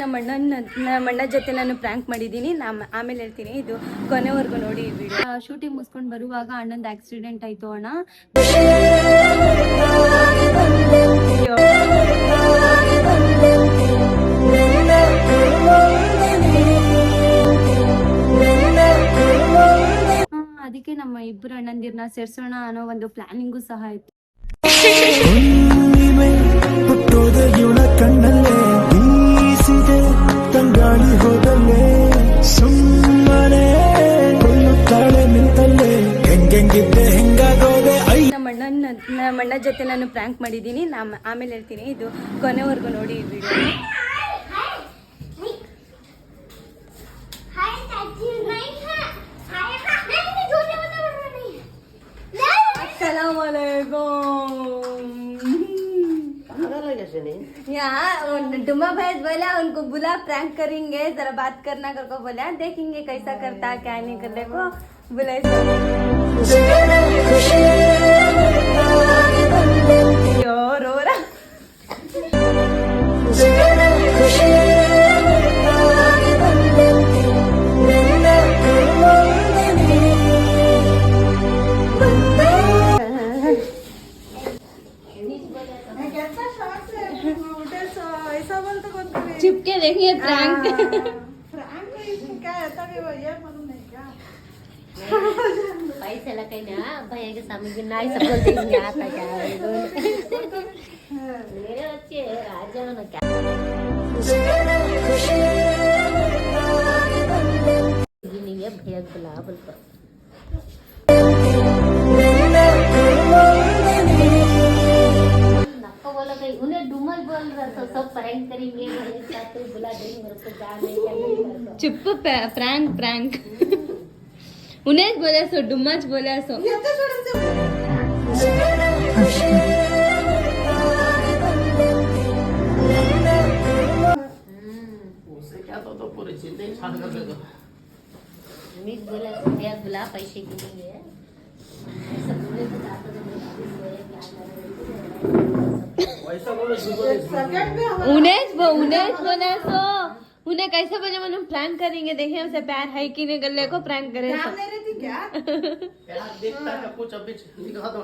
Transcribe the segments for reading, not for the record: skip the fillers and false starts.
ನಮ್ಮ ಅಣ್ಣ ಜೊತೆ ನಾನು ಪ್ರ್ಯಾಂಕ್ ಮಾಡಿದ್ದೀನಿ. ಆಮೇಲೆ ಹೇಳ್ತೀನಿ, ಇದು ಕೊನೆವರೆಗೂ ನೋಡಿ ಈ ವಿಡಿಯೋ. ಶೂಟಿಂಗ್ ಮುಗಿಸ್ಕೊಂಡು ಬರುವಾಗ ಅಣ್ಣಂದು ಆಕ್ಸಿಡೆಂಟ್ ಆಯ್ತು ಅಣ್ಣ. ಅದಕ್ಕೆ ನಮ್ಮ ಇಬ್ಬರು ಅಣ್ಣಂದಿರ್ನ ಸೇರ್ಸೋಣ ಅನ್ನೋ ಒಂದು ಪ್ಲಾನಿಂಗು ಸಹ ಇತ್ತು. ಕಣ್ಣಲ್ಲೇ ಬೀಸಿದೆ ತಂಗಾಳಿ ಹೋದಲ್ಲೇ ಸುಮ್ಮನೆ ಕೊಲ್ಲುತ್ತಾಳೆ ನಿಂತಲ್ಲೇ ಹೆಂಗೆಂಗಿದ್ದೆ ಹೆಂಗಾಗೋದೆ. ನಮ್ಮ ಅಣ್ಣ ಜೊತೆ ನಾನು ಪ್ರ್ಯಾಂಕ್ ಮಾಡಿದ್ದೀನಿ. ಆಮೇಲೆ ಹೇಳ್ತೀನಿ, ಇದು ಕೊನೆವರೆಗೂ ನೋಡಿ ಈ ವಿಡಿಯೋ. डुमा भाई बोला उनको बुला प्रैंक करेंगे, जरा बात करना करको बोला, देखेंगे कैसा करता क्या नहीं करने को बुला. रो रहा चिपके देखिए प्रैंक पैसे लगाई ना भैया के सामने भी नाई सब बोलते आता क्या मेरे बच्चे राजा ना क्या नहीं है भैया बुला बोलकर उन्हें डुमल बोल रहा था, सब प्रैंक करेंगे बुला देंगे मेरे को जाने चुप प्रैंक प्रैंक उन्हें बोले सो डुमच बोले सो उससे क्या तो पूरे चिंता ही छाड़ कर देगा. उन्हें बोला भैया बुला पैसे के लिए ऐसा बोले तो जाता तो उन्हें बोले सो उन्हें कैसे बोले मैंने प्रैंक करेंगे, देखें उसे प्यार है कि नहीं गले को प्रैंक करे तो क्या देखता है कुछ अभी दिखा दो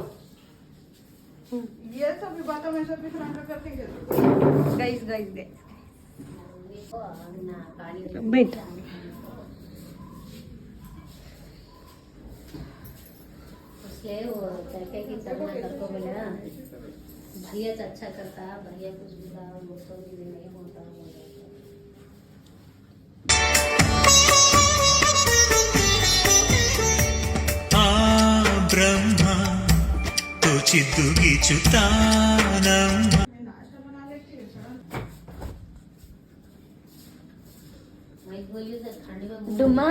ये सब बातों में सब प्रैंक करते हैं गाइस बैठ उसके वो कैके की तरह करको बोला भैया अच्छा करता भैया कुछ बुरा मुझको भी नहीं होता. ब्रह्म तो चिद्दुगी चुतानम डुमा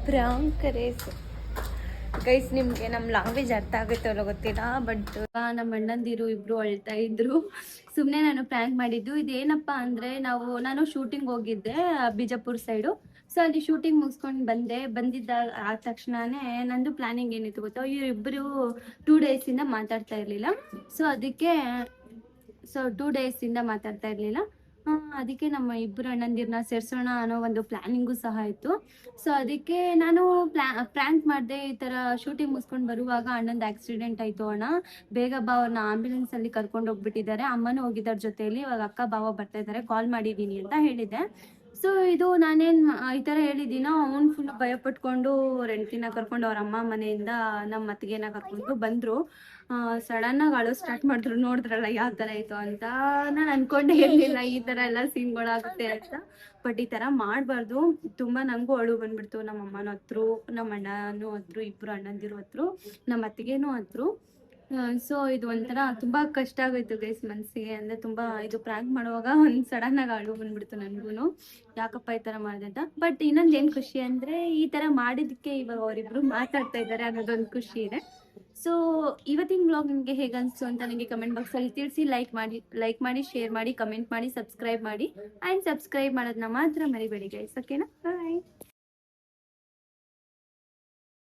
ಪ್ರಾಂಕ್ करे ಗೈಸ್. ನಿಮ್ಗೆ ನಮ್ಮ ಲ್ಯಾಂಗ್ವೇಜ್ ಅರ್ಥ ಆಗುತ್ತೆ ಅಲ್ಲ ಗೊತ್ತಿಲ್ಲ, ಬಟ್ ನಮ್ಮ ಅಣ್ಣಂದಿರು ಇಬ್ರು ಅಳ್ತಾ ಇದ್ರು. ಸುಮ್ಮನೆ ನಾನು ಪ್ರ್ಯಾಂಕ್ ಮಾಡಿದ್ದು. ಇದೇನಪ್ಪ ಅಂದರೆ ನಾನು ಶೂಟಿಂಗ್ ಹೋಗಿದ್ದೆ ಬಿಜಾಪುರ ಸೈಡು. ಸೊ ಅಲ್ಲಿ ಶೂಟಿಂಗ್ ಮುಗಿಸ್ಕೊಂಡು ಬಂದಿದ್ದ ಆದ ತಕ್ಷಣನೇ ನಂದು ಪ್ಲಾನಿಂಗ್ ಏನಿತ್ತು ಗೊತ್ತಾ, ಇವರಿಬ್ಬರು 2 ಡೇಸಿಂದ ಮಾತಾಡ್ತಾ ಇರಲಿಲ್ಲ. ಸೊ 2 ಡೇಸಿಂದ ಮಾತಾಡ್ತಾ ಇರಲಿಲ್ಲ. ಅದಕ್ಕೆ ನಮ್ಮ ಇಬ್ಬರು ಅಣ್ಣಂದಿರ್ನ ಸೇರ್ಸೋಣ ಅನ್ನೋ ಒಂದು ಪ್ಲಾನಿಂಗು ಸಹ ಇತ್ತು. ಸೊ ಅದಕ್ಕೆ ನಾನು ಪ್ರ್ಯಾಂಕ್ ಮಾಡಿದೆ. ಈ ಥರ ಶೂಟಿಂಗ್ ಮುಗಿಸ್ಕೊಂಡು ಬರುವಾಗ ಅಣ್ಣಂದು ಆಕ್ಸಿಡೆಂಟ್ ಆಯಿತು ಅಣ್ಣ, ಬೇಗ ಬಾ, ಅವ್ರನ್ನ ಆಂಬ್ಯುಲೆನ್ಸಲ್ಲಿ ಕರ್ಕೊಂಡು ಹೋಗ್ಬಿಟ್ಟಿದ್ದಾರೆ, ಅಮ್ಮನೂ ಹೋಗಿದ್ದಾರೆ ಜೊತೆಯಲ್ಲಿ, ಇವಾಗ ಅಕ್ಕ ಬಾವ ಬರ್ತಾ ಇದ್ದಾರೆ, ಕಾಲ್ ಮಾಡಿದ್ದೀನಿ ಅಂತ ಹೇಳಿದ್ದೆ. ಸೊ ಇದು ನಾನೇನು ಈ ಥರ ಹೇಳಿದ್ದೀನೋ, ಅವ್ನು ಫುಲ್ ಭಯಪಟ್ಕೊಂಡು ಹೆಂಡ್ತಿನ ಕರ್ಕೊಂಡು ಅವ್ರ ಅಮ್ಮ ಮನೆಯಿಂದ ನಮ್ಮ ಅತ್ತಿಗೆನ ಕರ್ಕೊಂಡು ಬಂದರು. ಸಡನ್ನಾಗಿ ಅಳು ಸ್ಟಾರ್ಟ್ ಮಾಡಿದ್ರು. ನೋಡಿದ್ರಲ್ಲ ಯಾವ ಥರ ಇತ್ತು ಅಂತ. ನಾನು ಅಂದ್ಕೊಂಡೇ ಇರಲಿಲ್ಲ ಈ ಥರ ಎಲ್ಲ ಸೀನ್ಗಳಾಗುತ್ತೆ ಅಂತ. ಬಟ್ ಈ ಥರ ಮಾಡಬಾರ್ದು. ತುಂಬ ನನಗೂ ಅಳು ಬಂದ್ಬಿಡ್ತು. ನಮ್ಮ ಅಮ್ಮನೂ ಹತ್ರು, ನಮ್ಮ ಅಣ್ಣನೂ ಹತ್ರು, ಇಬ್ಬರು ಅಣ್ಣಂದಿರು ಹತ್ರು, ನಮ್ಮ ಅತ್ತಿಗೆನೂ ಹತ್ರು. ಸೊ ಇದು ಒಂಥರ ತುಂಬ ಕಷ್ಟ ಆಗೋಯ್ತು ಗೈಸ್ ಮನಸ್ಸಿಗೆ. ಅಂದರೆ ತುಂಬ ಇದು ಪ್ರ್ಯಾಂಕ್ ಮಾಡುವಾಗ ಒಂದು ಸಡನ್ನಾಗಿ ಅಳು ಬಂದ್ಬಿಡ್ತು ನನಗೂ, ಯಾಕಪ್ಪ ಈ ಥರ ಮಾಡಿದೆ ಅಂತ. ಬಟ್ ಇನ್ನೊಂದು ಏನು ಖುಷಿ ಅಂದರೆ ಈ ಥರ ಮಾಡಿದ್ದಕ್ಕೆ ಇವಾಗ ಅವರಿಬ್ಬರು ಮಾತಾಡ್ತಾ ಇದ್ದಾರೆ ಅನ್ನೋದೊಂದು ಖುಷಿ ಇದೆ. ಸೊ ಇವತ್ತಿನ ಬ್ಲಾಗ್ ನಿಮಗೆ ಹೇಗೆ ಅನಿಸ್ತು ಅಂತ ನನಗೆ ಕಮೆಂಟ್ ಬಾಕ್ಸಲ್ಲಿ ತಿಳಿಸಿ. ಲೈಕ್ ಮಾಡಿ ಶೇರ್ ಮಾಡಿ, ಕಮೆಂಟ್ ಮಾಡಿ, ಸಬ್ಸ್ಕ್ರೈಬ್ ಮಾಡಿ. ಆ್ಯಂಡ್ ಸಬ್ಸ್ಕ್ರೈಬ್ ಮಾಡೋದನ್ನ ಮಾತ್ರ ಮರಿಬೇಡಿ ಗೈಸ್, ಓಕೆನಾ? ಬಾಯ್.